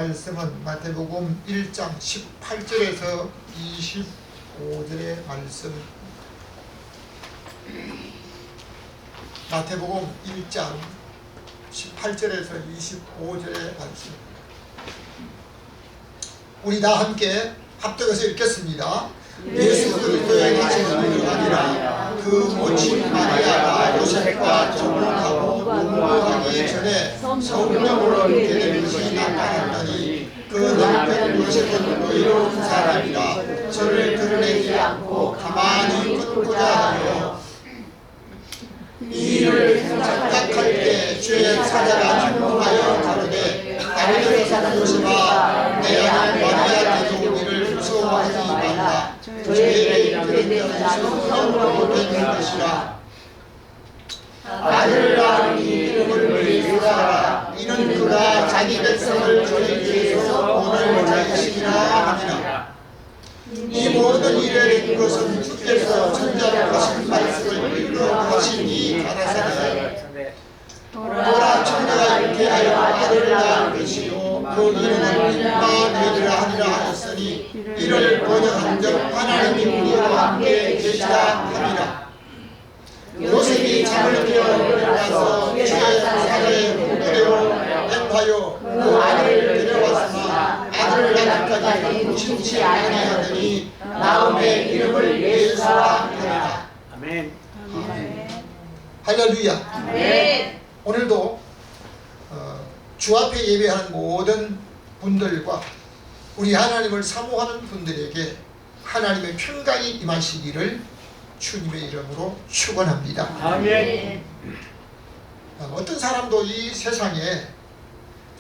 말씀은 마태복음 1장 18절에서 25절의 말씀. 마태복음 1장 18절에서 25절의 말씀. 우리 다 함께 합독해서 읽겠습니다. 예수 그리스도의 나시는 아니라 그 모친 마리아가 요셉과 정혼하고 공부하기 전에 성령으로 있게 된 것이 나타났더니 그 남편 요셉은 의로운 사람이라 저를 드러내지 않고 가만히 끊고자 하여 이 일을 생각할 때 주의 사자가 현몽하여 가로되 갈릴리 사는 요셉아 내 아들 마리아에게도 이를 무서워하지 말라. 저에게 이르게 되는 나는 성령으로 된 것이라. 아들을 낳으니 이름을 예수라. 이는 그가 자기 백성을 저희 뒤에서 오늘 자기시키라 하니라. 이 모든 일에 된 것은 주께서 천자로 하신 말씀을 이루어 하시니 가라사대 보라 천자가 이렇게 하여 아들을 낳을 것이요 그 이름은 임마누엘이라 하니라 하였으니 이를 번역한 적 하나님이 우리와 함께 계시라 하니라. 요셉이 잠을 깨어 일어나서 주의 사자의 문대로 행하여 그 아들을 데려왔으나 아들을 낳기까지 무심치 아니하더니 나음의 이름을 예수라 하니라. 아멘. 할렐루야. 아멘. 오늘도 주 앞에 예배하는 모든 분들과 우리 하나님을 사모하는 분들에게 하나님의 평강이 임하시기를 주님의 이름으로 축원합니다. 아멘. 어떤 사람도 이 세상에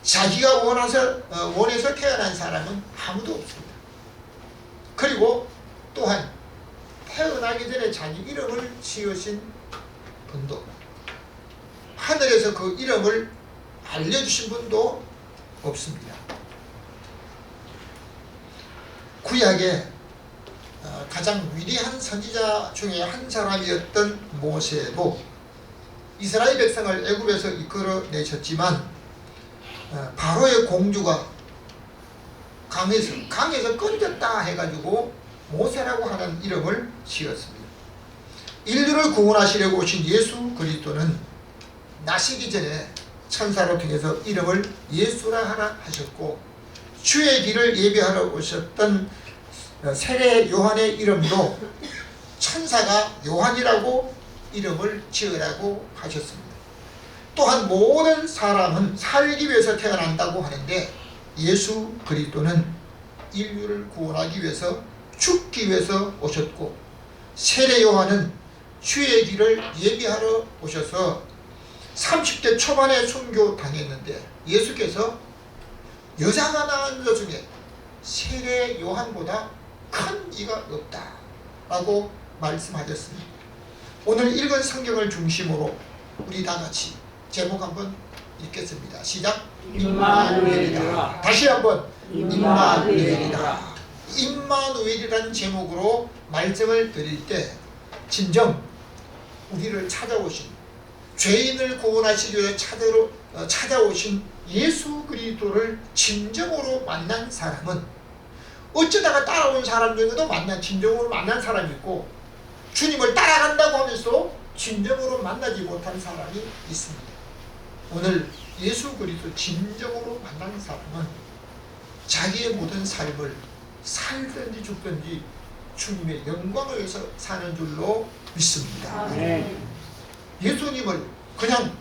자기가 원해서 태어난 사람은 아무도 없습니다. 그리고 또한 태어나기 전에 자기 이름을 지으신 분도, 하늘에서 그 이름을 알려주신 분도 없습니다. 구약에 가장 위대한 선지자 중에 한 사람이었던 모세도 이스라엘 백성을 애굽에서 이끌어내셨지만 바로의 공주가 강에서 건졌다 해가지고 모세라고 하는 이름을 지었습니다. 인류를 구원하시려고 오신 예수 그리스도는 나시기 전에 천사로 통해서 이름을 예수라 하나 하셨고, 주의 길을 예비하러 오셨던 세례 요한의 이름도 천사가 요한이라고 이름을 지으라고 하셨습니다. 또한 모든 사람은 살기 위해서 태어난다고 하는데 예수 그리스도는 인류를 구원하기 위해서 죽기 위해서 오셨고, 세례 요한은 주의 길을 예비하러 오셔서 30대 초반에 순교 당했는데 예수께서 여자가 낳은 것 중에 세례 요한보다 큰 이가 없다 라고 말씀하셨습니다. 오늘 읽은 성경을 중심으로 우리 다같이 제목 한번 읽겠습니다. 시작. 임마누엘이다. 다시 한번 임마누엘이다. 임마누엘이라는 제목으로 말씀을 드릴 때 진정 우리를 찾아오신, 죄인을 구원하시기 위해 찾아오신 예수 그리스도를 진정으로 만난 사람은 어쩌다가 따라온 사람 중에도 진정으로 만난 사람이 있고, 주님을 따라간다고 하면서 진정으로 만나지 못한 사람이 있습니다. 오늘 예수 그리스도 진정으로 만난 사람은 자기의 모든 삶을 살든지 죽든지 주님의 영광을 위해서 사는 줄로 믿습니다. 예수님을 그냥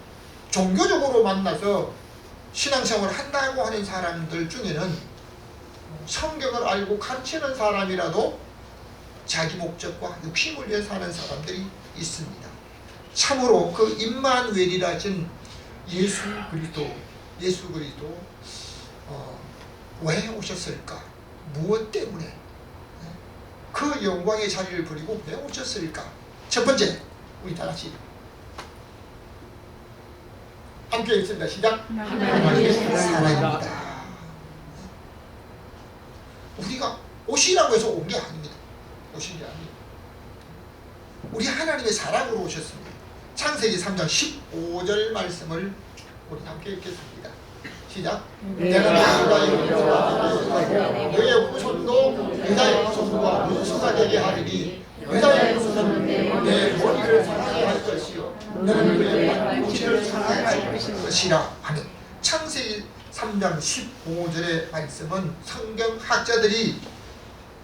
종교적으로 만나서 신앙생활을 한다고 하는 사람들 중에는 성경을 알고 가르치는 사람이라도 자기 목적과 욕심을 위해 사는 사람들이 있습니다. 참으로 그 임마누엘이라 하신 예수 그리스도 왜 오셨을까? 무엇 때문에 그 영광의 자리를 버리고 왜 오셨을까? 첫 번째, 우리 다 같이 함께 읽습니다. 시작. 하나님의 사랑입니다. 우리가 오시라고 해서 온 게 아닙니다. 오신 게 아닙니다. 우리 하나님의 사랑으로 오셨습니다. 창세기 3장 15절 말씀을 우리 함께 읽겠습니다. 시작. 내가 너의 후손도 여자의 후손과 문수가 되게 하리니 여자의 후손은 내 머리를 사랑해 할 것이요 너는 그의 발꿈치를 사랑할 것이라 하는 창세기 3장 15절의 말씀은 성경학자들이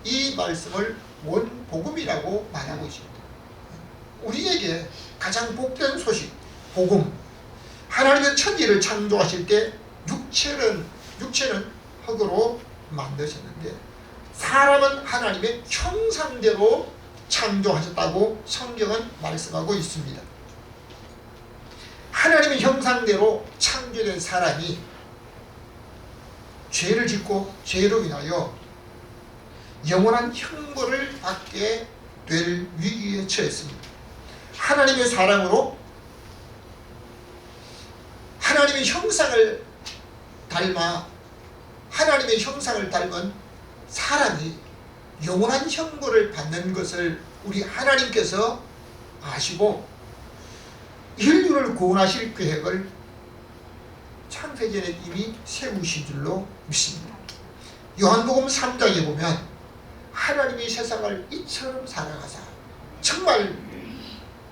이 말씀을 원복음이라고 말하고 있습니다. 우리에게 가장 복된 소식, 복음. 하나님은 천지를 창조하실 때 육체는 흙으로 만드셨는데 사람은 하나님의 형상대로 창조하셨다고 성경은 말씀하고 있습니다. 하나님의 형상대로 창조된 사람이 죄를 짓고 죄로 인하여 영원한 형벌을 받게 될 위기에 처했습니다. 하나님의 사랑으로 하나님의 형상을 닮은 사람이 영원한 형벌을 받는 것을 우리 하나님께서 아시고 인류를 구원하실 계획을 창세전에 이미 세우신 줄로 믿습니다. 요한복음 3장에 보면 하나님이 세상을 이처럼 사랑하사 정말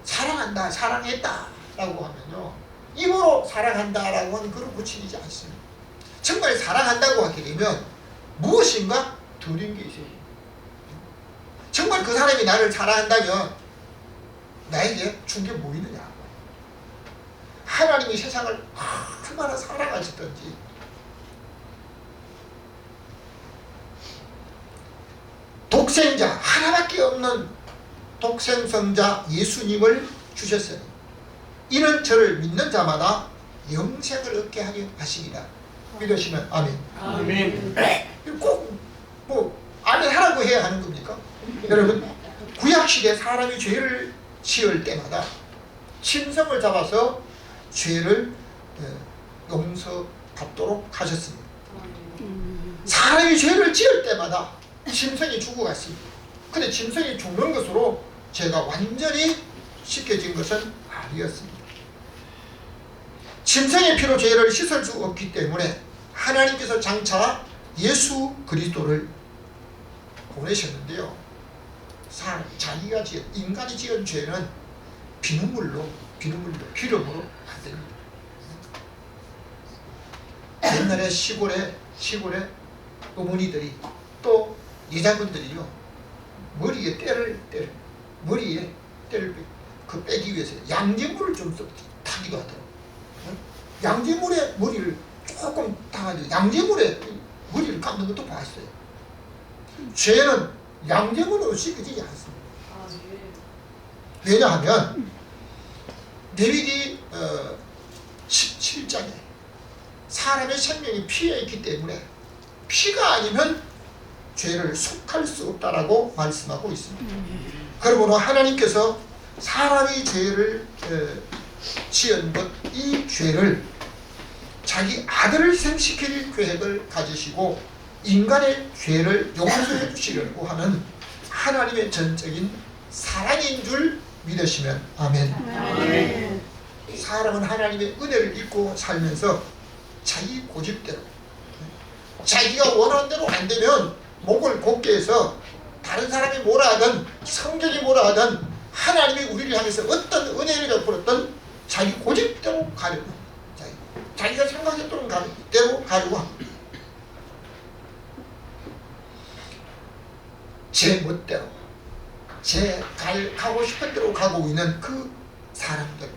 사랑한다, 사랑했다 라고 하면요, 입으로 사랑한다 라고 하는 그런 붙이지 않습니다. 정말 사랑한다고 하게 되면 무엇인가 드린 게 있어요. 정말 그 사람이 나를 사랑한다면 나에게 준 게 뭐 있느냐. 하나님이 세상을 얼마나 사랑하셨던지. 독생자, 하나밖에 없는 독생성자 예수님을 주셨으니 이는 저를 믿는 자마다 영생을 얻게 하려 하시니라. 믿으시면 아멘. 아멘. 꼭 아멘 하라고 해야 하는 겁니까? 여러분, 구약시대 사람이 죄를 지을 때마다 짐승을 잡아서 죄를 용서받도록 하셨습니다. 사람이 죄를 지을 때마다 짐승이 죽어갔습니다. 근데 짐승이 죽는 것으로 죄가 완전히 씻겨진 것은 아니었습니다. 짐승의 피로 죄를 씻을 수 없기 때문에 하나님께서 장차 예수 그리스도를 보내셨는데요, 자기가 지은, 인간이 지은 죄는 비름으로 안 됩니다. 옛날에 시골에 어머니들이 또 여자분들이요, 머리에 때를 빼기 위해서 양재물을 좀 타기도 하더라고요. 양재물에 머리를 조금 타가지고 양재물에 머리를 감는 것도 봤어요. 죄는 양재물로 씻겨지지 않습니다. 왜냐하면 레위기 17장에 사람의 생명이 피에 있기 때문에 피가 아니면 죄를 속할 수 없다라고 말씀하고 있습니다. 그러므로 하나님께서 사람이 죄를 지은 것, 이 죄를 자기 아들을 희생시킬 계획을 가지시고 인간의 죄를 용서해 주시려고 하는 하나님의 전적인 사랑인 줄 믿으시면 아멘. 아멘. 사람은 하나님의 은혜를 입고 살면서 자기 고집대로, 자기가 원하는 대로 안 되면 목을 곧게 해서 다른 사람이 뭐라 하든 성경이 뭐라 하든 하나님이 우리를 향해서 어떤 은혜를 베풀었던 자기 고집대로 가려고, 자기가 생각했던 대로 가려고 합니다. 제 멋대로, 가고 싶은 대로 가고 있는 그 사람들,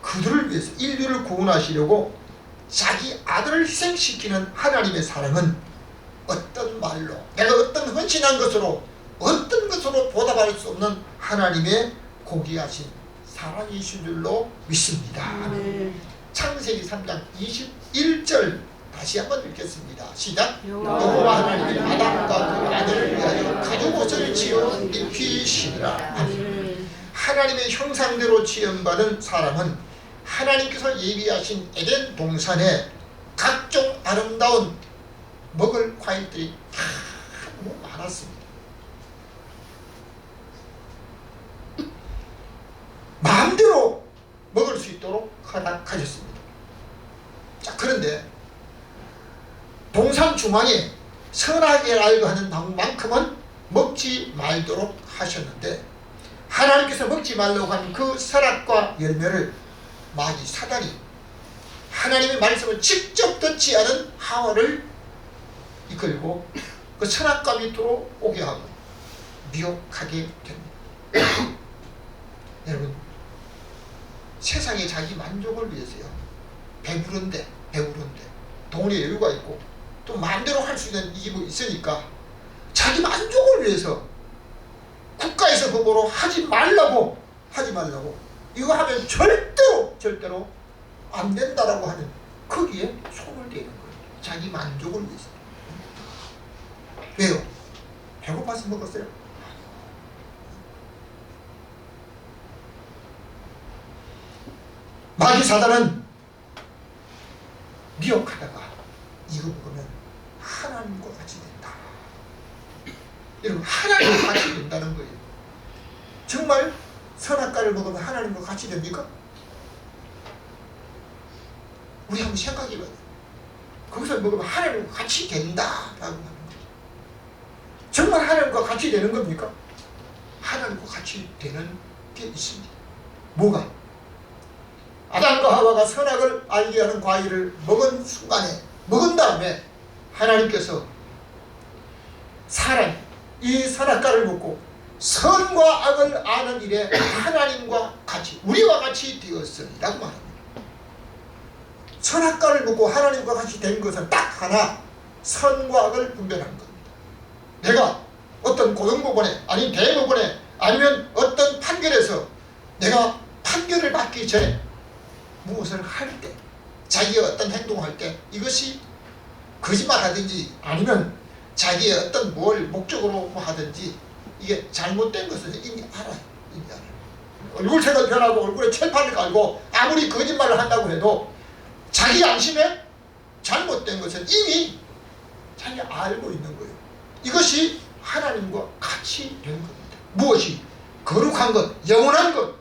그들을 위해서 인류를 구원하시려고 자기 아들을 희생시키는 하나님의 사랑은 어떤 말로, 내가 어떤 헌신한 것으로, 어떤 것으로 보답할 수 없는 하나님의 고귀하신 사랑이신 줄로 믿습니다. 창세기 3장 21절 다시 한번 읽겠습니다. 시작. 여호와 하나님이 아담과 그 아들을 위하여 가죽옷을 지어 입히시니라. 하나님의 형상대로 지음받은 사람은 하나님께서 예비하신 에덴 동산에 각종 아름다운 먹을 과일들이 다 너무 많았습니다. 마음대로 먹을 수 있도록 허락하셨습니다. 자, 그런데 동산 주망에 선악을 알고 하는 나무만큼은 먹지 말도록 하셨는데, 하나님께서 먹지 말라고 하는 그 선악과 열매를 마귀 사단이 하나님의 말씀을 직접 듣지 않은 하와를 이끌고 그 선악과 밑으로 오게 하고 미혹하게 됩니다. 여러분, 세상에 자기 만족을 위해서요, 배부른데 돈의 여유가 있고 또 마음대로 할 수 있는 이익이 있으니까 자기 만족을 위해서 국가에서 그거로 하지 말라고 이거 하면 절대로 안 된다라고 하는 거기에 손을 대는 거예요. 자기 만족을 위해서. 왜요? 배고파서 먹었어요? 마귀 사단은 미혹하다가 이거 먹으면 하나님과 같이 된다. 여러분, 하나님과 같이 된다는 거예요. 정말 선악과를 먹으면 하나님과 같이 됩니까? 우리 한번 생각해봐요. 거기서 먹으면 하나님과 같이 된다라고 하는 거예요. 정말 하나님과 같이 되는 겁니까? 하나님과 같이 되는 게 있습니다. 뭐가? 아담과 하와가 선악을 알게 하는 과일을 먹은 순간에, 먹은 다음에 하나님께서 사람, 이 선악과를 먹고 선과 악을 아는 일에 하나님과 같이, 우리와 같이 되었으리라고 말합니다. 선악과를 먹고 하나님과 같이 된 것은 딱 하나, 선과 악을 분별하는 겁니다. 내가 어떤 고등법원에, 아니 대법원에, 아니면 어떤 판결에서 내가 판결을 받기 전에 무엇을 할 때, 자기의 어떤 행동을 할 때 이것이 거짓말하든지 아니면 자기의 어떤 뭘 목적으로 하든지 이게 잘못된 것을 이미 알아요. 얼굴색을 변하고 얼굴에 철판을 깔고 아무리 거짓말을 한다고 해도 자기 양심에 잘못된 것은 이미 자기가 알고 있는 거예요. 이것이 하나님과 같이 된 겁니다. 무엇이? 거룩한 것, 영원한 것,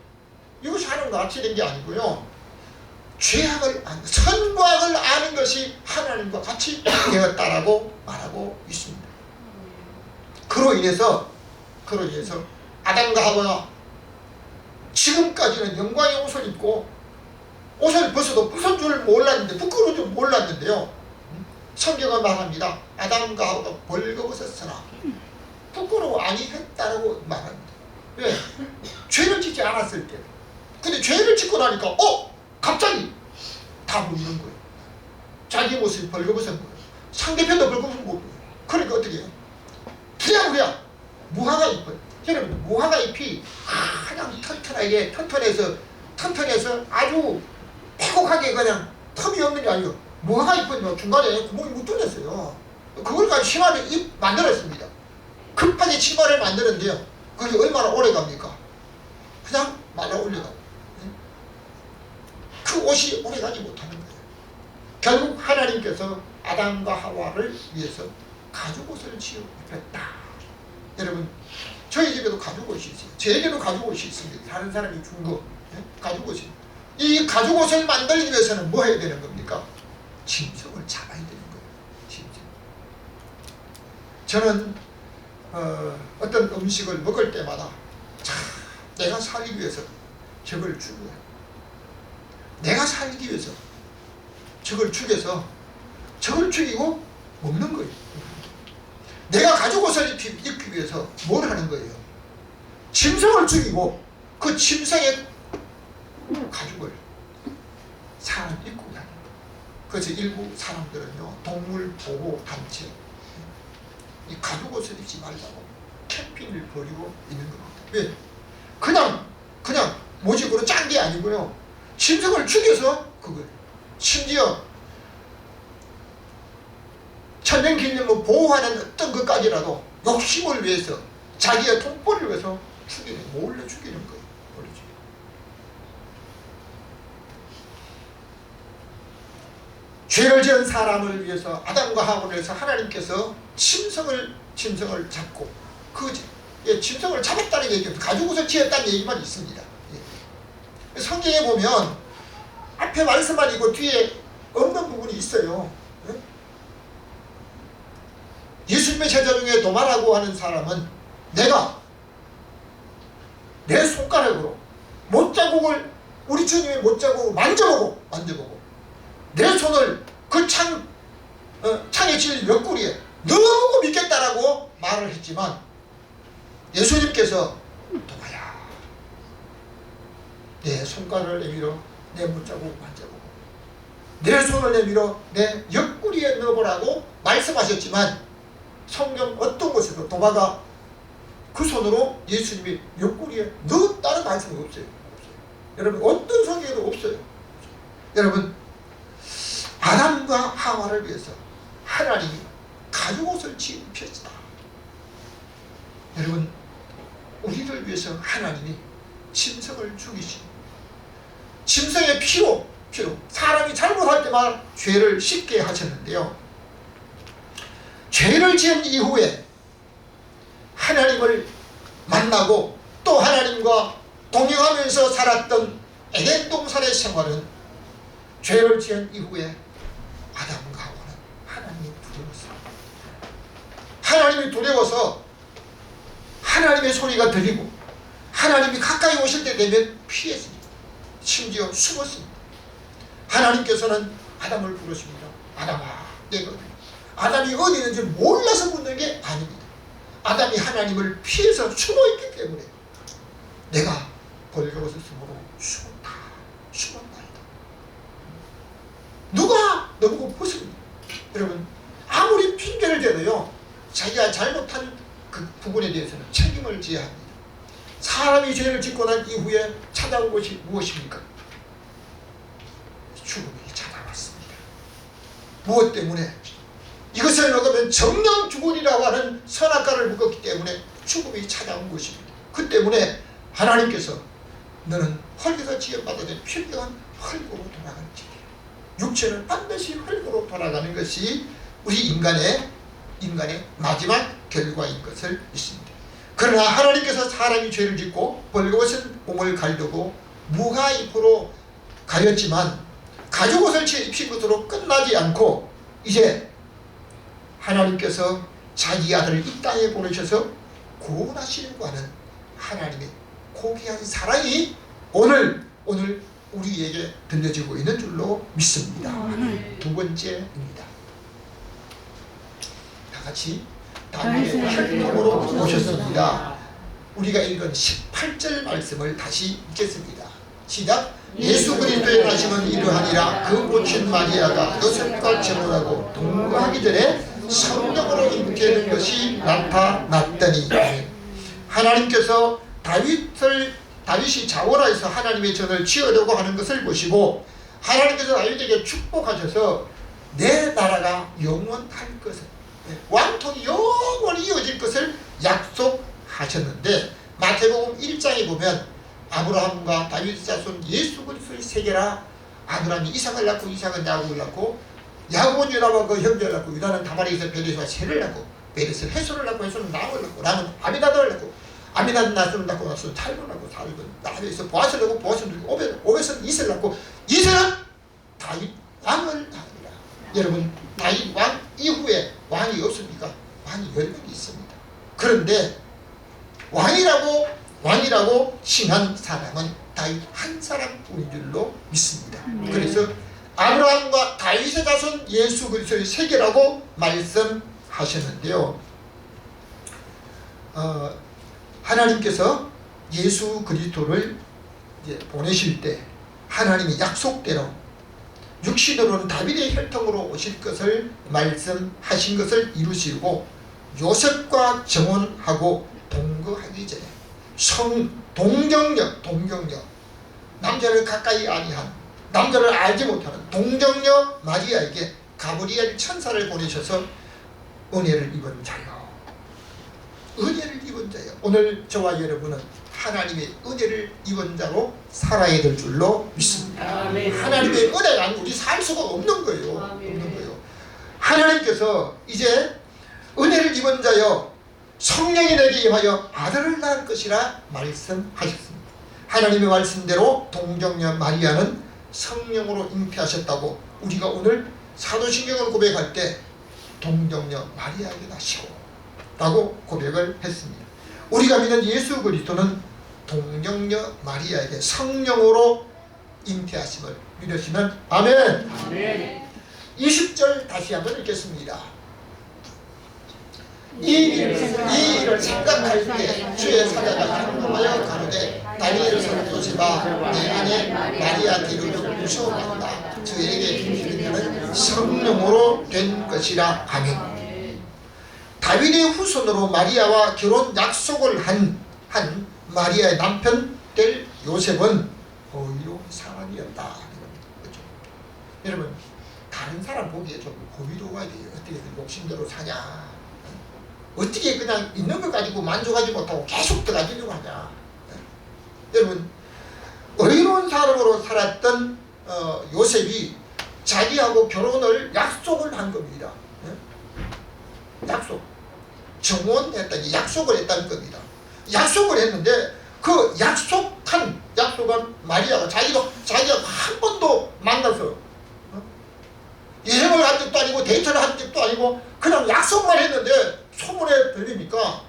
이것이 하나님과 같이 된 게 아니고요, 죄악을 아는, 선과 악을 아는 것이 하나님과 같이 되었다라고 말하고 있습니다. 그로 인해서 아담과 하와가 지금까지는 영광의 옷을 입고 옷을 벗어도 벗은 줄 몰랐는데, 부끄러운 줄 몰랐는데요, 성경은 말합니다. 아담과 하와가 벌거벗었으나 부끄러워 아니했다라고 말합니다. 왜? 죄를 짓지 않았을 때. 근데 죄를 짓고 나니까 갑자기 다 보이는 거예요. 자기 모습이 벌거벗은 거예요. 상대편도 벌거벗은 거예요. 그러니까 어떻게 해요? 부랴부랴 무화과 잎을, 여러분, 무화과 잎이 그냥 튼튼해서 아주 빼곡하게 그냥 텀이 없는 게 아니고, 무화과 잎은 중간에 구멍이 못 뚫렸어요. 그걸 가지고 치마를 만들었습니다. 급하게 치마를 만드는데요, 그게 얼마나 오래 갑니까? 그냥 말라 올려가고 그 옷이 오래가지 못하는 거예요. 결국 하나님께서 아담과 하와를 위해서 가죽옷을 지어주셨다. 여러분, 저희 집에도 가죽옷이 있어요. 제게도 가죽옷이 있습니다. 다른 사람이 준 거, 가죽옷이. 이 가죽옷을 만들기 위해서는 뭐 해야 되는 겁니까? 짐승을 잡아야 되는 거예요. 짐승. 저는 어떤 음식을 먹을 때마다 내가 살기 위해서 저걸 죽여요. 내가 살기 위해서 저걸 죽여서 저걸 죽이고 먹는 거예요. 내가 가죽옷을 입기 위해서 뭘 하는 거예요? 짐승을 죽이고 그 짐승의 가죽을 사람 입고 다니는 거예요. 그래서 일부 사람들은요, 동물보호단체 이 가죽옷을 입지 말라고 캠핑을 벌이고 있는 겁니다. 왜? 그냥 모직으로 짠 게 아니고요, 짐승을 죽여서 그걸, 심지어 천연기념을 보호하는 어떤 것까지라도 욕심을 위해서, 자기의 돈벌이를 위해서 몰래 죽이는 거예요. 죄를 지은 사람을 위해서, 아담과 하와를 위해서 하나님께서 짐승을 잡고 짐승을 잡았다는 얘기예요. 가죽옷을 지었다는 얘기만 있습니다. 성경에 보면 앞에 말씀만 있고 뒤에 없는 부분이 있어요. 예수님의 제자 중에 도마라고 하는 사람은 내가 내 손가락으로 못자국을 우리 주님의 못자국을 만져보고 내 손을 그 창에 찔린 옆구리에 너무 믿겠다라고 말을 했지만 예수님께서 도마야, 내 손가락을 내밀어 내 못자국을 만져보고 내 손을 내밀어 내 옆구리에 넣어보라고 말씀하셨지만 성경 어떤 곳에도 도마가 그 손으로 예수님이 옆구리에 넣었다는 말씀이 없어요. 여러분 어떤 성경에도 없어요. 여러분 아담과 하와를 위해서 하나님이 가죽옷을 입혔다. 여러분 우리를 위해서 하나님이 짐승을 죽이시고 짐승의 피로 사람이 잘못할 때마다 죄를 씻게 하셨는데요. 죄를 지은 이후에 하나님을 만나고 또 하나님과 동행하면서 살았던 에덴 동산의 생활은 죄를 지은 이후에 아담과 하와는 하나님이 두려웠습니다. 하나님이 두려워서 하나님의 소리가 들리고 하나님이 가까이 오실 때 되면 피했습니다. 심지어 숨었습니다. 하나님께서는 아담을 부르십니다. 아담아, 내가 아담이 어디 있는지 몰라서 묻는 게 아닙니다. 아담이 하나님을 피해서 숨어있기 때문에 내가 벌거벗을 숨으로 숨었나이다. 누가 너보고 벗습니까? 여러분 아무리 핑계를 대도요 자기가 잘못한 그 부분에 대해서는 책임을 져야 합니다. 사람이 죄를 짓고 난 이후에 찾아온 것이 무엇입니까? 죽음이 찾아왔습니다. 무엇 때문에? 이것을 먹으면 정령 죽으리라고 하는 선악과를 먹었기 때문에 죽음이 찾아온 것입니다. 그 때문에 하나님께서 너는 헐게서 지음받아든 필경은 헐고로 돌아가는지라. 육체는 반드시 헐고로 돌아가는 것이 우리 인간의 마지막 결과인 것을 믿습니다. 그러나 하나님께서 사람이 죄를 짓고 벌거벗은 몸을 가리고 무가입으로 가렸지만 가죽옷을 입힌 것으로 끝나지 않고 이제 하나님께서 자기 아들을 이 땅에 보내셔서 구원하시려고 하는 하나님의 고귀한 사랑이 오늘 우리에게 들려지고 있는 줄로 믿습니다. 두 번째입니다. 다 같이 다니엘의 혈통으로 오셨습니다. 우리가 읽은 18절 말씀을 다시 읽겠습니다. 시작. 예수 그리스도의 나심은 이러하니라. 그 모친 마리아가 요셉과 결혼하고 동거하기 전에 성령으로 잉태하는 것이 나타났더니 하나님께서 다윗이 자원하여서 하나님의 전을 지으려고 하는 것을 보시고 하나님께서 다윗에게 축복하셔서 내 나라가 영원할 것을 왕통이 영원히 이어질 것을 약속하셨는데 마태복음 1장에 보면 아브라함과 다윗의 자손 예수 그리스도의 세계라. 아브라함이 이삭을 낳고 이삭은 야곱을 낳고 야곱은 유다와 그 형제를 낳고 유다는 다말에서 베레스와 셀을 낳고 베레스는 헤솔을 낳고 헤솔은 람을 낳고 람은 아미나답을 낳고 아미나답 나스를 낳고 나스는 탈을 낳고 탈은 나에서 보아스를 낳고 보아스는 오벳은 이스를 낳고 이스는 다윗 왕을 낳으리라. 여러분 다윗 왕 이후에 왕이 없습니까? 왕이 10명이 있습니다. 그런데 왕이라고 칭한 사람은 다윗 한 사람뿐인 줄로 믿습니다. 그래서 아브라함과 다윗의 자손 예수 그리스도의 세계라고 말씀하셨는데요. 하나님께서 예수 그리스도를 이제 보내실 때 하나님의 약속대로 육신으로는 다윗의 혈통으로 오실 것을 말씀하신 것을 이루시고 요셉과 정혼하고 동거하기 전에 동정녀 남자를 가까이 아니한 남자를 알지 못하는 동정녀 마리아에게 가브리엘 천사를 보내셔서 은혜를 입은 자요. 오늘 저와 여러분은 하나님의 은혜를 입은 자로 살아야 될 줄로 믿습니다. 하나님의 은혜가 아니고 우리 살 수가 없는 거예요. 하나님께서 이제 은혜를 입은 자여 성령이 내게 임하여 아들을 낳을 것이라 말씀하셨습니다. 하나님의 말씀대로 동정녀 마리아는 성령으로 잉태하셨다고 우리가 오늘 사도신경을 고백할 때 동정녀 마리아에게 나시고 라고 고백을 했습니다. 우리가 믿는 예수 그리스도는 동정녀 마리아에게 성령으로 잉태하심을 믿으시면 아멘. 아멘. 20절 다시 한번 읽겠습니다. 이 일을 생각할 때 주의 사자가 향동하여 가로되 다니엘 성 요셉아 내 아내 마리아 뒤를 무서워한다. 저에게 이르기는 성령으로 된 것이라. 아멘. 다윗의 후손으로 마리아와 결혼 약속을 한 마리아의 남편 될 요셉은 어이로운 사람이었다. 그렇죠? 여러분, 다른 사람 보기에 좀 호의로워야 돼요. 어떻게 욕심대로 사냐, 어떻게 그냥 있는 걸 가지고 만족하지 못하고 계속 더 가지려고 하냐. 여러분, 의로운 사람으로 살았던 요셉이 자기하고 결혼을 약속을 한 겁니다. 약속, 정원했다니 약속을 했다는 겁니다. 약속을 했는데 그 약속은 마리아가 자기가 한 번도 만나서 여행을 한 적도 아니고 데이트를 한 적도 아니고 그냥 약속만 했는데 소문에 들리니까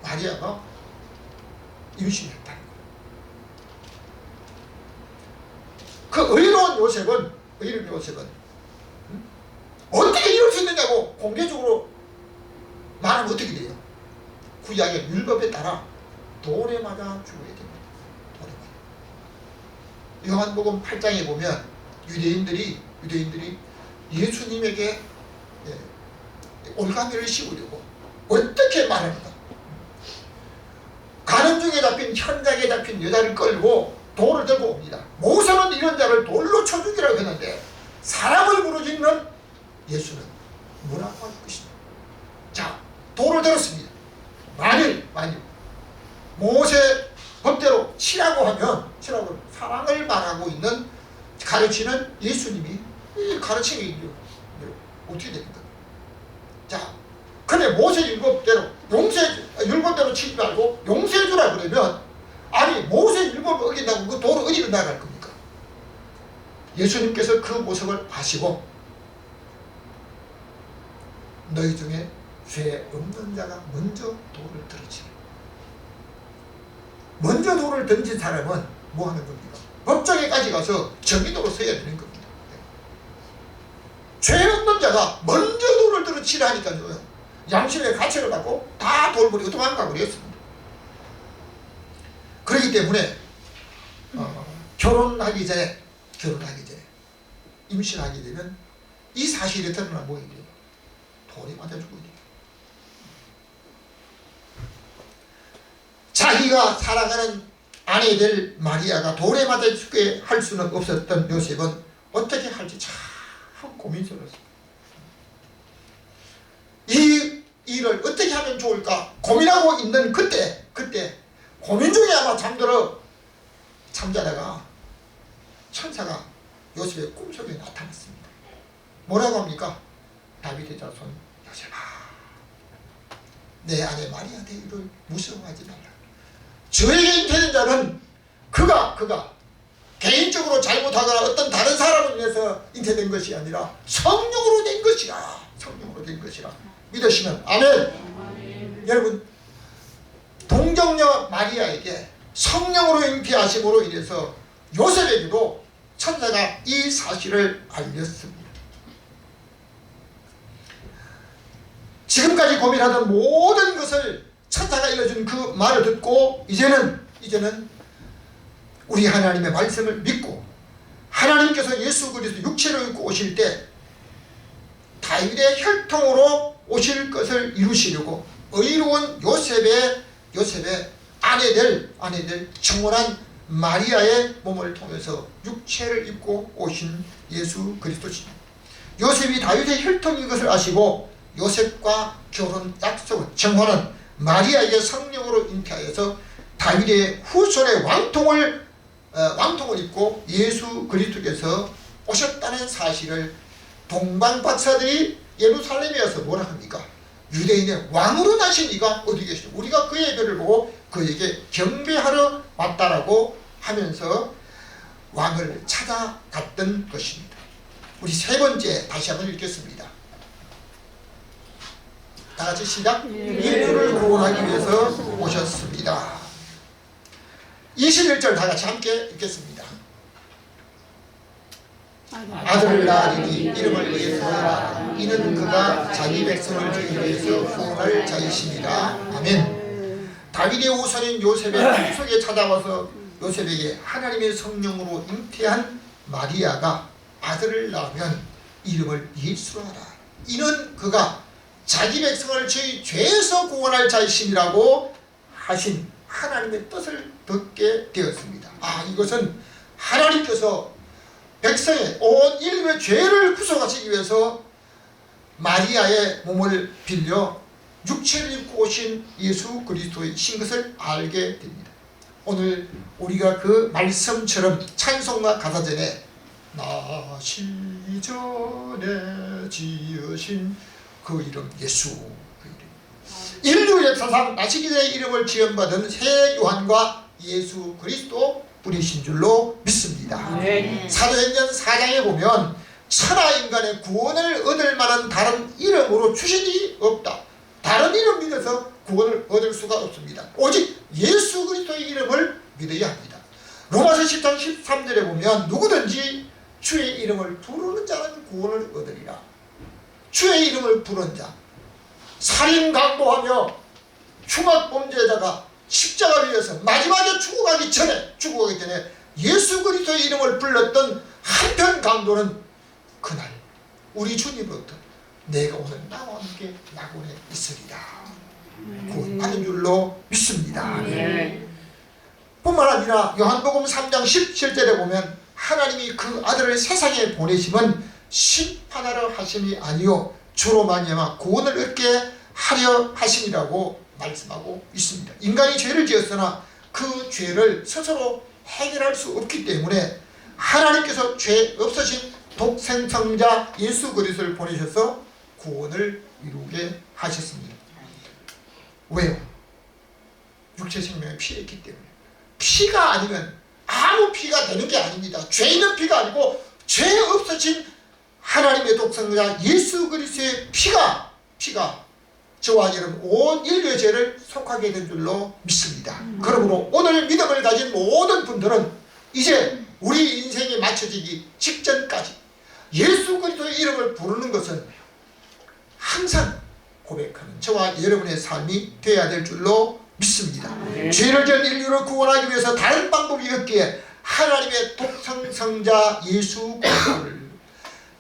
마리아가 임신했다는 거예요. 그 의로운 요셉은 어떻게 이럴 수 있느냐고 공개적으로 말하면 어떻게 돼요? 구약의 율법에 따라 돌에 맞아 죽어야 됩니다. 돌에 맞아. 요한복음 8장에 보면 유대인들이 예수님에게 올가미를 씌우려고 어떻게 말합니다. 가는 중에 현장에 잡힌 여자를 끌고 돌을 들고 옵니다. 모세는 이런 자를 돌로 쳐 죽이라고 했는데 사람을 부르짖는 예수는 뭐라고 할 것이냐. 자, 돌을 들었습니다. 만일 모세 법대로 치라고 하면 사랑을 말하고 있는 가르치는 예수님이 이 가르침이 어떻게 됩니까? 자, 근데 모세 율법대로 율법대로 치지 말고 용서해 주라 그러면, 아니 모세 율법을 어긴다고 그 돌을 어디로 나갈 겁니까? 예수님께서 그 모습을 아시고 너희 중에 죄 없는 자가 먼저 돌을 들어치라. 먼저 돌을 던진 사람은 뭐 하는 겁니까? 법정에까지 가서 정의도로 서야 되는 겁니다. 죄 없는 자가 먼저 돌을 들어치라 하니까요, 양심의 가책을 받고 다 돌버리고 도망가고 그랬습니다. 그렇기 때문에 결혼하기 전에 임신하게 되면 이 사실이 드러나면 뭐예요? 돌에 맞아 죽어야 돼요. 자기가 사랑하는 아내 될 마리아가 돌에 맞아 죽게 할 수는 없었던 요셉은 어떻게 할지 참 고민스러웠습니다. 이 일을 어떻게 하면 좋을까 고민하고 있는 그때 고민 중에 아마 잠자다가 천사가 요셉의 꿈속에 나타났습니다. 뭐라고 합니까? 다윗의 자손 요셉아, 내 아내 마리아 대위를 무서워하지 말라. 저에게 잉태된 자는 그가 개인적으로 잘못하거나 어떤 다른 사람을 위해서 잉태된 것이 아니라 성령으로 된 것이라. 믿으시면 아멘. 여러분, 동정녀 마리아에게 성령으로 잉태하심으로 인해서 요셉에게도 천사가 이 사실을 알렸습니다. 지금까지 고민하던 모든 것을 천사가 일러준 그 말을 듣고 이제는 우리 하나님의 말씀을 믿고 하나님께서 예수 그리스도 육체로 입고 오실 때 다윗의 혈통으로 오실 것을 이루시려고 의로운 요셉의 아내 될 정원한 마리아의 몸을 통해서 육체를 입고 오신 예수 그리스도십니다. 요셉이 다윗의 혈통인 것을 아시고 요셉과 결혼 약속을 정하는 마리아에게 성령으로 잉태하여서 다윗의 후손의 왕통을 입고 예수 그리스도께서 오셨다는 사실을 동방 박사들이 예루살렘에 와서 뭐라 합니까? 유대인의 왕으로 나신 이가 어디 계시죠? 우리가 그의 예배를 보고 그에게 경배하러 왔다라고 하면서 왕을 찾아갔던 것입니다. 우리 세 번째 다시 한번 읽겠습니다. 다 같이 시작. 인류를 구원하기 위해서 오셨습니다. 21절 다 같이 함께 읽겠습니다. 아들을 낳으니 이름을 예수라. 이는 그가 자기 백성을 주기 위해서 구원할 자이십니다. 아멘. 다윗의 후손인 요셉의 속에 찾아와서 요셉에게 하나님의 성령으로 잉태한 마리아가 아들을 낳으면 이름을 예수라 하라. 이는 그가 자기 백성을 저희 죄에서 구원할 자이심이라고 하신 하나님의 뜻을 듣게 되었습니다. 이것은 하나님께서 백성의 온 인류의 죄를 구속하시기 위해서 마리아의 몸을 빌려 육체를 입고 오신 예수 그리스도이신 것을 알게 됩니다. 오늘 우리가 그 말씀처럼 찬송과 가사전에 나시 전에 지으신 그 이름 예수, 그 이름. 인류 역사상 나시기 전에 이름을 지원받은 새 요한과 예수 그리스도 뿌리신 줄로 믿습니다. 네. 사도행전 4장에 보면 천하 인간의 구원을 얻을 만한 다른 이름으로 주신이 없다. 다른 이름 믿어서 구원을 얻을 수가 없습니다. 오직 예수 그리스도의 이름을 믿어야 합니다. 로마서 10장 13절에 보면 누구든지 주의 이름을 부르는 자는 구원을 얻으리라. 주의 이름을 부르는 자, 살인 강도하며 흉악범죄자가 십자가 위에서 마지막에 죽어가기 전에 예수 그리스도의 이름을 불렀던 한편 강도는 그날 우리 주님으로부터 내가 오늘 나와 함께 낙원에 있으리라 구원받은 줄로 믿습니다. 네. 뿐만 아니라 요한복음 3장 17절에 보면 하나님이 그 아들을 세상에 보내심은 심판하러 하심이 아니요 주로 말미암아 구원을 얻게 하려 하심이라고 말씀하고 있습니다. 인간이 죄를 지었으나 그 죄를 스스로 해결할 수 없기 때문에 하나님께서 죄 없으신 독생성자 예수 그리스도를 보내셔서 구원을 이루게 하셨습니다. 왜요? 육체 생명의 피했기 때문에. 피가 아니면 아무 피가 되는 게 아닙니다. 죄 있는 피가 아니고 죄 없으신 하나님의 독생자 예수 그리스도의 피가 저와 여러분 온 인류의 죄를 속하게 된 줄로 믿습니다. 그러므로 오늘 믿음을 가진 모든 분들은 이제 우리 인생이 맞춰지기 직전까지 예수 그리스도의 이름을 부르는 것은 항상 고백하는 저와 여러분의 삶이 되어야 될 줄로 믿습니다. 죄를 지은 인류를 구원하기 위해서 다른 방법이 없기에 하나님의 독생성자 예수 그리스도를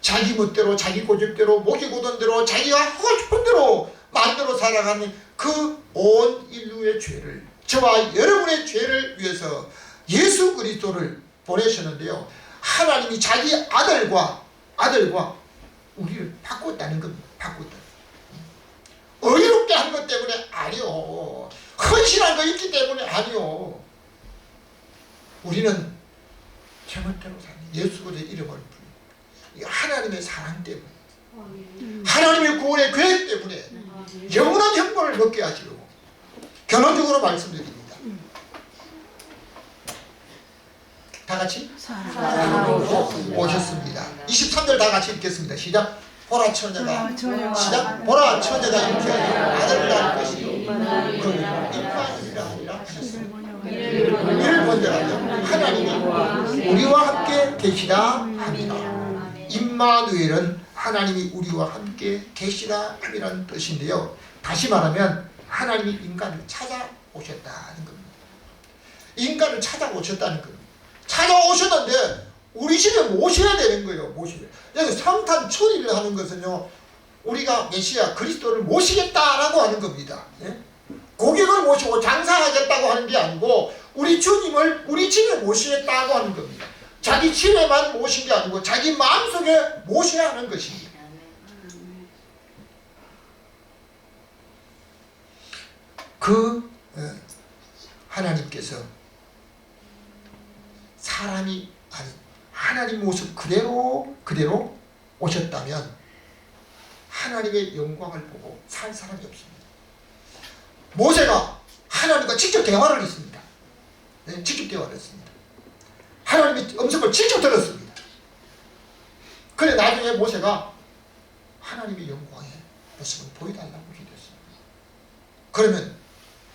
자기 멋대로 자기 고집대로 목이 고든 대로 자기가 하고 싶은 대로 만들어 살아가는 그 온 인류의 죄를 저와 여러분의 죄를 위해서 예수 그리스도를 보내셨는데요. 하나님이 자기 아들과 우리를 바꿨다는 겁니다. 바꿨다. 의롭게 한 것 때문에 아니요. 헌신한 거 있기 때문에 아니요. 우리는 제멋대로 사는 예수 그리스도의 이름을 부르는 하나님의 사랑 때문에 하나님의 구원의 계획 때문에 영원한 형벌을 먹게 하시려고 결론적으로 말씀드립니다. 다 같이 오셨습니다. 23절 다 같이 읽겠습니다. 시작. 보라 처녀가 시작. 보라 처녀가 잉태하여 아들을 낳을 것이요 그 임마누엘이라 하니라 하셨습니다. 이를 본들하여 하나님이 우리와 함께 계시다 합니다. 임마누엘은 하나님이 우리와 함께 계시다 함이라는 뜻인데요. 다시 말하면 하나님이 인간을 찾아오셨다는 겁니다. 인간을 찾아오셨다는 겁니다. 찾아오셨는데 우리 집에 모셔야 되는 거예요. 여기 성탄 초리를 하는 것은요, 우리가 메시아 그리스도를 모시겠다라고 하는 겁니다. 예? 고객을 모시고 장사하겠다고 하는 게 아니고 우리 주님을 우리 집에 모시겠다고 하는 겁니다. 자기 집에만 모신 게 아니고 자기 마음속에 모셔야 하는 것입니다. 하나님께서 사람이 아닌 하나님 모습 그대로 오셨다면 하나님의 영광을 보고 살 사람이 없습니다. 모세가 하나님과 직접 대화를 했습니다. 네, 직접 대화를 했습니다. 하나님의 음성을 직접 들었습니다. 그래 나중에 모세가 하나님의 영광의 모습을 보여달라고 기도했습니다. 그러면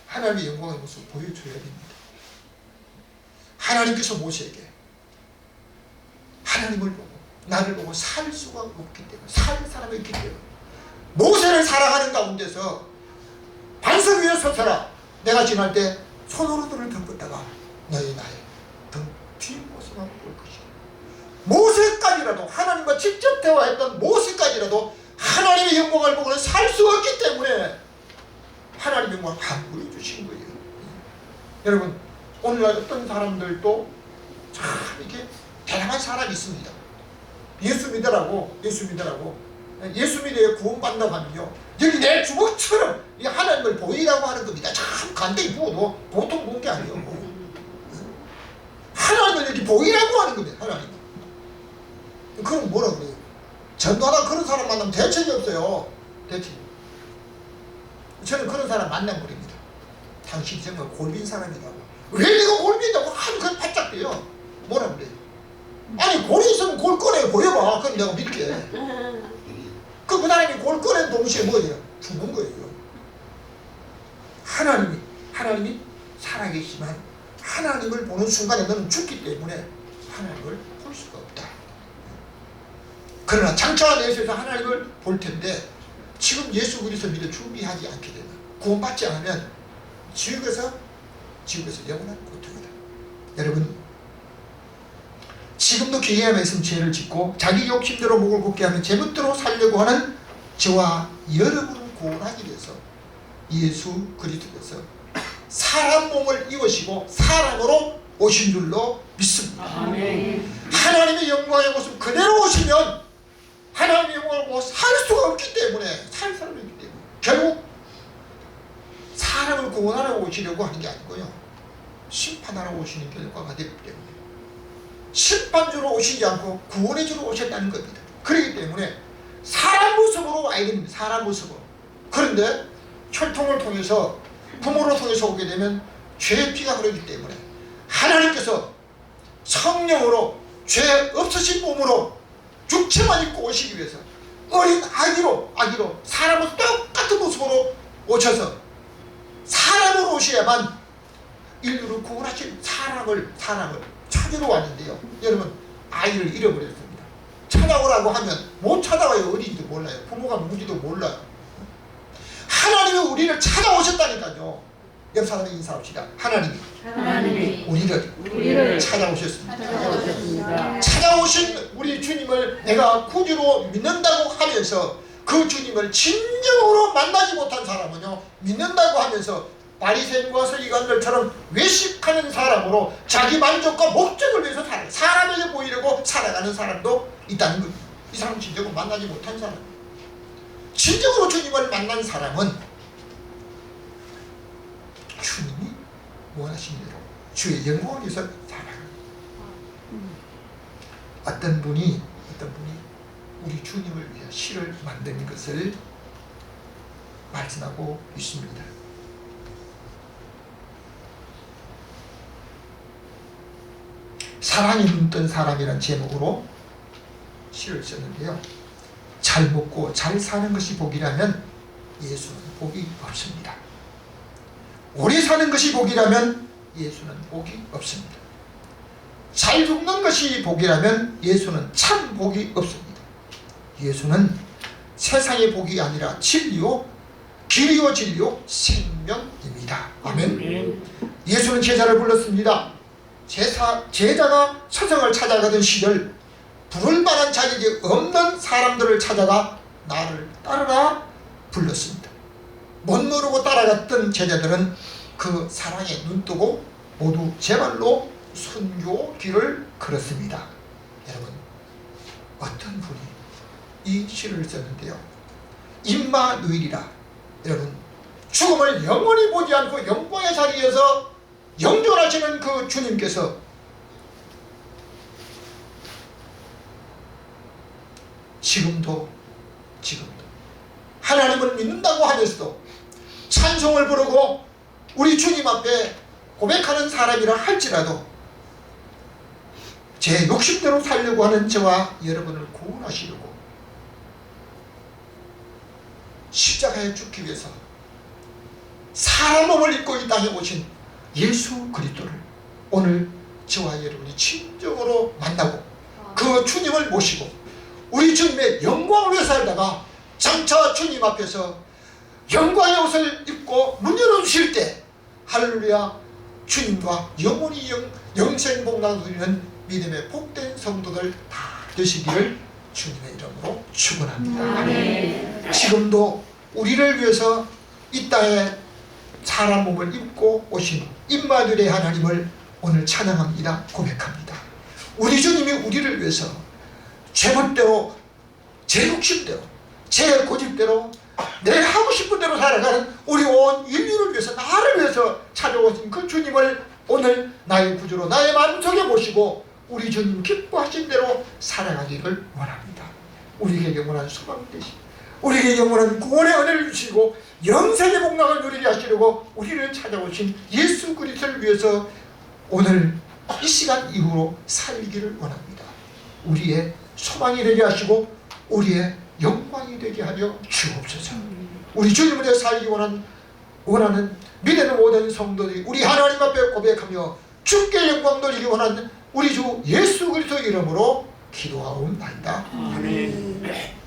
하나님의 영광의 모습을 보여줘야 됩니다. 하나님께서 모세에게 하나님을 보고 나를 보고 살 수가 없기 때문에, 살 사람이 있기 때문에 모세를 사랑하는 가운데서 반석 위에 서서라. 내가 지날 때 손으로 너를 덮었다가 너희 나의 등 뒷모습만 볼 것이다. 모세까지라도, 하나님과 직접 대화했던 모세까지라도 하나님의 영광을 보고는 살 수 없기 때문에 하나님의 영광을 안 보여주신 거예요. 여러분, 오늘날 어떤 사람들도 참 이렇게 대단한 사람이 있습니다. 예수 믿으라고 예수 믿어야 구원받는다고 하면요, 여기 내 주먹처럼 이 하나님을 보이라고 하는 겁니다. 참 간단히 보도 보통 본 게 아니에요. 하나님을 이렇게 보이라고 하는 겁니다. 하나님. 그럼 뭐라 그래요? 전도하다 그런 사람 만나면 대책이 없어요. 대책. 저는 그런 사람 만나버립니다. 당신이 정말 골빈 사람이라고. 왜 내가 골빈다고 하도 그냥 바짝 돼요. 뭐라 그래요? 아니, 골이 있으면 골 꺼내 보여봐. 그럼 내가 믿게. 그 사람이 골 꺼낸 동시에 뭐예요? 죽는 거예요. 하나님이 살아계시지만 하나님을 보는 순간에 너는 죽기 때문에 하나님을 볼 수가 없다. 그러나 장차 내에서 하나님을 볼 텐데, 지금 예수 그리스도 믿어 준비하지 않게 되면, 구원받지 않으면 지옥에서 영원한 고통이다. 여러분, 지금도 기회가 있으면 죄를 짓고 자기 욕심대로 목을 곱게 하면 제멋대로 살려고 하는 저와 여러분을 구원하기 위해서 예수 그리스도께서 사람 몸을 입으시고 사람으로 오신 줄로 믿습니다. 아멘. 하나님의 영광의 모습 그대로 오시면 하나님의 영광을 보고 살 수가 없기 때문에, 살 사람이 없기 때문에 결국 사람을 구원하러 오시려고 하는 게 아니고요, 심판하러 오시는 결과가 되기 때문에 심판주로 오시지 않고 구원해주러 오셨다는 겁니다. 그렇기 때문에 사람 모습으로 와야 됩니다. 사람 모습으로. 그런데 혈통을 통해서, 부모로 통해서 오게 되면 죄의 피가 흐르기 때문에 하나님께서 성령으로 죄 없으신 몸으로 육체만 입고 오시기 위해서 어린 아기로 사람과 똑같은 모습으로 오셔서 사람으로 오셔야만 인류를 구원하실 사람을 찾으러 왔는데요, 여러분, 아이를 잃어버렸습니다. 찾아오라고 하면 못 찾아와요. 어디인지도 몰라요. 부모가 누군지도 몰라요. 하나님이 우리를 찾아오셨다니까요. 옆 사람에 인사합시다. 하나님이 우리를 찾아오셨습니다. 찾아오신 우리 주님을 내가 구주로 믿는다고 하면서 그 주님을 진정으로 만나지 못한 사람은요, 믿는다고 하면서 바리새인과 서기관들처럼 외식하는 사람으로 자기 만족과 목적을 위해서 사람에게 보이려고 살아가는 사람도 있다는 겁니다. 이 사람은 진정으로 만나지 못한 사람. 진정으로 주님을 만난 사람은 주님이 원하신 대로 주의 영광을 위해서 살아갑니다. 어떤 분이 우리 주님을 위해 시를 만드는 것을 말씀하고 있습니다. 사랑이 눈뜬 사람이란 제목으로 시를 썼는데요, 잘 먹고 잘 사는 것이 복이라면 예수는 복이 없습니다. 오래 사는 것이 복이라면 예수는 복이 없습니다. 잘 죽는 것이 복이라면 예수는 참 복이 없습니다. 예수는 세상의 복이 아니라 진리요, 길이요, 진리요, 생명입니다. 아멘. 예수는 제자를 불렀습니다. 제자가 서성을 찾아가던 시절 부를 만한 자격이 없는 사람들을 찾아가 나를 따르라 불렀습니다. 못 모르고 따라갔던 제자들은 그 사랑에 눈뜨고 모두 제 발로 순교 길을 걸었습니다. 여러분, 어떤 분이 이 시를 썼는데요, 임마누일이라. 여러분, 죽음을 영원히 보지 않고 영광의 자리에서 영존하시는 그 주님께서 지금도 하나님을 믿는다고 하면서도 찬송을 부르고 우리 주님 앞에 고백하는 사람이라 할지라도 제 욕심대로 살려고 하는 저와 여러분을 구원하시려고 십자가에 죽기 위해서 사람 몸을 입고 이 땅에 오신 예수 그리스도를 오늘 저와 여러분이 진정으로 만나고 그 주님을 모시고 우리 주님의 영광을 위해 살다가 장차 주님 앞에서 영광의 옷을 입고 문 열어주실 때 할렐루야 주님과 영원히 영생복락을 누리는 믿음의 복된 성도들 다 되시기를 주님의 이름으로 축원합니다. 지금도 우리를 위해서 이 땅에 사람 몸을 입고 오신 임마누엘의 하나님을 오늘 찬양합니다. 고백합니다. 우리 주님이 우리를 위해서 제멋대로 제 욕심대로 제 고집대로 내 하고 싶은 대로 살아가는 우리 온 인류를 위해서 나를 위해서 찾아오신 그 주님을 오늘 나의 구주로 나의 마음속에 모시고 우리 주님 기뻐하신 대로 살아가기를 원합니다. 우리에게 영원한 소망 되시 우리에게 영원한 구원의 은혜를 주시고 영생의 복락을 누리게 하시려고 우리를 찾아오신 예수 그리스도를 위해서 오늘 이 시간 이후로 살기를 원합니다. 우리의 소망이 되게 하시고 우리의 영광이 되게 하여 주옵소서. 우리 주님을 위해 살기 원하는 믿는 모든 성도들이 우리 하나님 앞에 고백하며 주께 영광 돌리기 원하는 우리 주 예수 그리스도 이름으로 기도하옵나이다. 아멘.